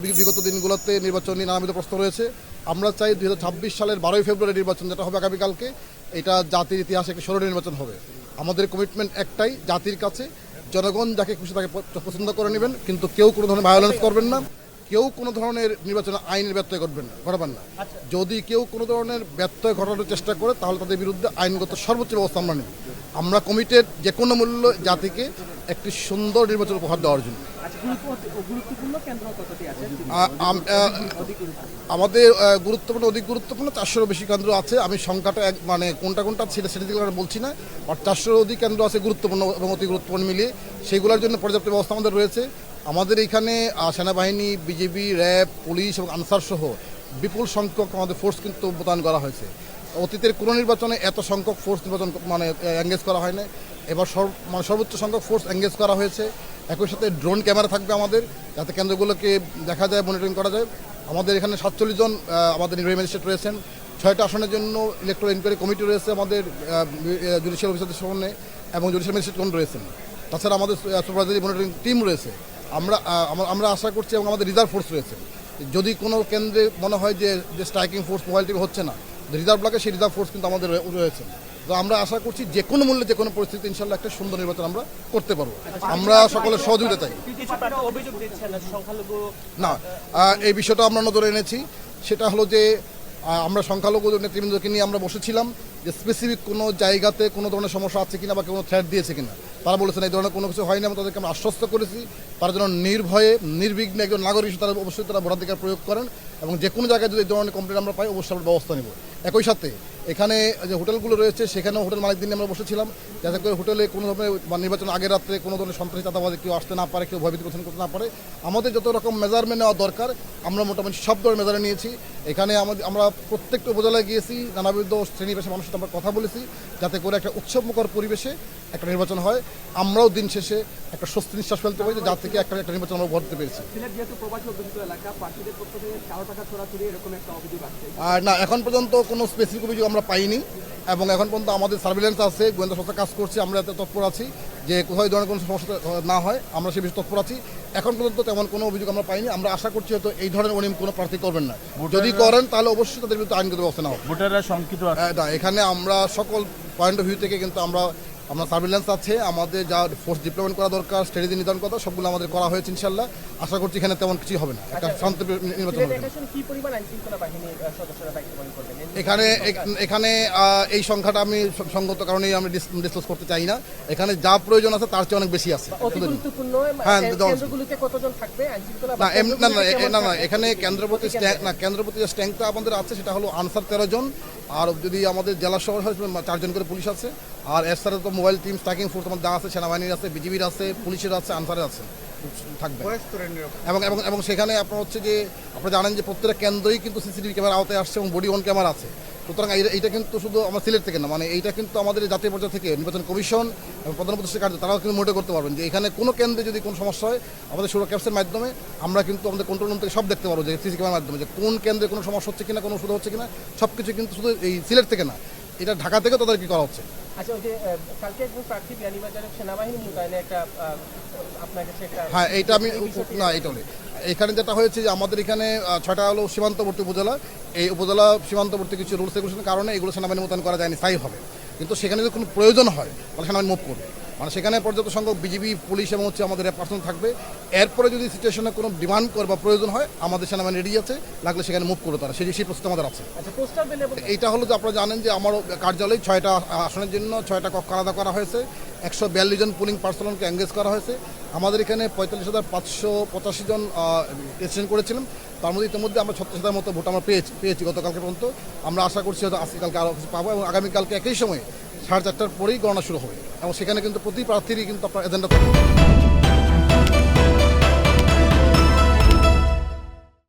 বিগত দিনগুলোতে নির্বাচনী নানাবিধ প্রশ্ন রয়েছে। আমরা চাই 2026 সালের 12ই ফেব্রুয়ারি নির্বাচন যেটা হবে আগামীকালকে, এটা জাতির ইতিহাসে একটি স্মরণীয় নির্বাচন হবে। আমাদের কমিটমেন্ট একটাই, জাতির কাছে জনগণ যাকে খুশি তাকে পছন্দ করে নেবেন, কিন্তু কেউ কোনো ধরনের ভায়োলেন্স করবেন না, কেউ কোনো ধরনের নির্বাচনে আইনের ব্যত্যয় ঘটাবেন না। যদি কেউ কোনো ধরনের ব্যত্যয় ঘটানোর চেষ্টা করে তাহলে তাদের বিরুদ্ধে আইনগত সর্বোচ্চ ব্যবস্থা আমরা নিই। আমরা কমিটেড যে কোনো মূল্য জাতিকে একটি সুন্দর নির্বাচন উপহার দেওয়ার জন্য। আমাদের অধিক গুরুত্বপূর্ণ 400-র বেশি কেন্দ্র আছে। আমি সংখ্যাটা মানে কোনটা সেটা বলছি না, বাট 400-র অধিক কেন্দ্র আছে গুরুত্বপূর্ণ এবং অতি গুরুত্বপূর্ণ মিলিয়ে। সেইগুলোর জন্য পর্যাপ্ত ব্যবস্থা আমাদের রয়েছে। আমাদের এখানে সেনাবাহিনী, বিজিবি, র্যাব, পুলিশ এবং আনসার সহ বিপুল সংখ্যক আমাদের ফোর্স কিন্তু মোতায়েন করা হয়েছে। অতীতের কোনো নির্বাচনে এত সংখ্যক ফোর্স নির্বাচন এঙ্গেজ করা হয় না। এবার সর্বোচ্চ সংখ্যক ফোর্স এঙ্গেজ করা হয়েছে। একই সাথে ড্রোন ক্যামেরা থাকবে আমাদের, যাতে কেন্দ্রগুলোকে দেখা যায়, মনিটরিং করা যায়। আমাদের এখানে 47 জন আমাদের নির্বাহী ম্যাজিস্ট্রেট রয়েছেন। 6টা আসনের জন্য ইলেকট্রাল ইনকোয়ারি কমিটি রয়েছে আমাদের জুডিশিয়াল অফিসারদের সামনে, এবং জুডিশিয়াল ম্যাজিস্ট্রেটগণ রয়েছেন। তাছাড়া আমাদের সুপারভাইজারি মনিটরিং টিম রয়েছে। আমরা আশা করছি, এবং আমাদের রিজার্ভ ফোর্স রয়েছে। যদি কোনো কেন্দ্রে মনে হয় যে স্ট্রাইকিং ফোর্স মোবাইল টিম হচ্ছে না, রিজার্ভ লাগে, সেই রিজার্ভ ফোর্স কিন্তু আমাদের রয়েছে। তো আমরা আশা করছি যে কোনো মূল্যে যে কোনো পরিস্থিতি ইনশাল্লাহ একটা সুন্দর নির্বাচন আমরা করতে পারবো। আমরা সকলের সহযোগিতা চাই। না, এই বিষয়টা আমরা নজরে এনেছি। সেটা হলো যে আমরা সংখ্যালঘু নেতৃবৃন্দকে নিয়ে আমরা বসেছিলাম যে স্পেসিফিক কোনো জায়গাতে কোনো ধরনের সমস্যা আছে কিনা বা কোনো থ্রেট দিয়েছে কিনা। তারা বলেছেন এই ধরনের কোনো কিছু হয়নি। আমরা তাদেরকে আমরা আশ্বস্ত করেছি তারা যেন নির্ভয়ে নির্বিঘ্নে একজন নাগরিক তারা অবশ্যই তারা ভোটাধিকার প্রয়োগ করেন, এবং যে কোনো জায়গায় যদি এই ধরনের কমপ্লেন আমরা পাই অবশ্যই আমরা ব্যবস্থা নেব। একই সাথে এখানে যে হোটেলগুলো রয়েছে সেখানেও হোটেল মালিকদের নিয়ে আমরা বসেছিলাম, যাতে করে হোটেলে কোনো ধরনের নির্বাচন আগের রাত্রে কোনো ধরনের সন্ত্রাসী চাঁদাবাদে কেউ আসতে না পারে, কেউ ভয়ভীতি পোষণ করতে না পারে। আমাদের যত রকম মেজারমেন্ট নেওয়া দরকার আমরা মোটামুটি সব ধরনের মেজারে নিয়েছি। এখানে আমরা প্রত্যেকটা উপজেলায় গিয়েছি, নানাবিধ শ্রেণী পেশার মানুষের সাথে আমরা কথা বলেছি, যাতে করে একটা উৎসবমুখর পরিবেশে একটা নির্বাচন হয়। আমরাও দিন শেষে একটা স্বস্তি নিঃশ্বাস ফেলতে পারি, যা থেকে একটা নির্বাচন আমরা করতে পেরেছি। আর না, এখন পর্যন্ত কোনো স্পেসিফিক অভিযোগ আমরা পাইনি, এবং এখন পর্যন্ত আমাদের সার্ভিলেন্স আছে, গোয়েন্দা সংস্থা কাজ করছে। আমরা এতে তৎপর আছি যে কোথাও এই ধরনের কোনো সমস্যা না হয়, আমরা সে বিষয়ে তৎপর আছি। এখন পর্যন্ত তেমন কোনো অভিযোগ আমরা পাইনি। আমরা আশা করছি হয়তো এই ধরনের অনিয়ম কোনো প্রার্থী করবেন না। যদি করেন তাহলে অবশ্যই তাদের বিরুদ্ধে আইনগত ব্যবস্থা নেওয়া হবে। ভোটাররা শঙ্কিত না, এখানে আমরা সকল পয়েন্ট অফ ভিউ থেকে কিন্তু আমরা সার্ভিলেন্স আছে, আমাদের যা ফোর্স ডিপ্লয়মেন্ট করা দরকার, স্ট্র্যাটেজি নির্ধারণ করা, সবগুলো আমাদের করা হয়েছে ইনশাল্লাহ। আশা করছি এখানে তেমন কিছু হবে না, একটা শান্তি নির্বাচন হবে। এখানে এই সংখ্যাটা আমি সঙ্গত কারণেই আমি ডিসকাস করতে চাই না। এখানে যা প্রয়োজন আছে তার চেয়ে অনেক বেশি আছে। হ্যাঁ, না, এখানে কেন্দ্রপতি যে স্ট্যাঙ্কটা আমাদের আছে সেটা হলো আনসার 13 জন, আর যদি আমাদের জেলা শহর হয় 4 জন করে পুলিশ আছে। আর এর সাথে তো মোবাইল টিম, স্ট্রাইকিং ফোর্স আমাদের যা আছে, সেনাবাহিনীর আছে, বিজিবির আছে, পুলিশের আছে, আনসারের আছে, থাকবে। এবং সেখানে আপনার হচ্ছে যে আপনারা জানেন যে প্রত্যেকটা কেন্দ্রই কিন্তু সিসিটিভি ক্যামেরা আওতায় আসছে, এবং বডি অন ক্যামেরা আছে। সুতরাং এইটা কিন্তু শুধু আমার সিলেট থেকে না, মানে এইটা কিন্তু আমাদের জাতীয় পর্যায়ে থেকে নির্বাচন কমিশন এবং প্রধান উপদেষ্টা কার্য তারাও কিন্তু মনিটর করতে পারবেন যে এখানে কোনো কেন্দ্রে যদি কোনো সমস্যা হয়, আমাদের সুরক্ষা ক্যাপসের মাধ্যমে আমরা কিন্তু আমাদের কন্ট্রোল রুম থেকে সব দেখতে পারবো যে সিসি ক্যামেরার মাধ্যমে যে কোন কেন্দ্রে কোনো সমস্যা হচ্ছে কিনা, কোনো ওষুধ হচ্ছে কিনা, সব কিছু কিন্তু শুধু এই সিলেট থেকে না, এটা ঢাকা থেকে তাদের কি করা হচ্ছে। আচ্ছা, ওই যে কালকে একজন প্রার্থী বিয়ানীবাজারে সেনাবাহিনী মোতায়েনে একটা আপনার কাছে একটা, হ্যাঁ, এইটা আমি না, এইটা হলে এখানে যেটা হয়েছে যে আমাদের এখানে 6টা হলো সীমান্তবর্তী উপজেলা। এই উপজেলা সীমান্তবর্তী কিছু রুলস রেগুলেশনের কারণে এগুলো সেনাবাহিনী মোতায়েন করা যায়নি স্থায়ীভাবে, কিন্তু সেখানে যদি কোনো প্রয়োজন হয় তাহলে সেনাবাহিনী মুভ করবে। মানে সেখানে পর্যাপ্ত সংখ্যক বিজিবি, পুলিশ এবং হচ্ছে আমাদের পার্সোনাল থাকবে। এরপরে যদি সিচুয়েশনে কোনো ডিমান্ড করে বা প্রয়োজন হয় আমাদের সেনাবাহিনী রেডি আছে, লাগলে সেখানে মুভ করবে তারা, সেই প্রস্তুতি আমাদের আছে। এইটা হলো যে আপনারা জানেন যে আমার কার্যালয়ে 6টা আসনের জন্য 6টা কক্ষ আলাদা করা হয়েছে, 142 জন পুলিং পার্সোনালকে এঙ্গেজ করা হয়েছে। আমাদের এখানে 45,585 জন রেজিস্ট্রেশন করেছিলাম, তার মধ্যে ইতিমধ্যে আমরা 36,000 মতো ভোট আমরা পেয়েছি গতকালকে পর্যন্ত। আমরা আশা করছি হয়তো আজকালকে আরও কিছু পাবো, এবং আগামীকালকে একই সময়ে 4:30টার পরেই গণনা শুরু হবে, এবং সেখানে কিন্তু প্রতি প্রার্থীরই কিন্তু আপনার এজেন্ডা থাকবে।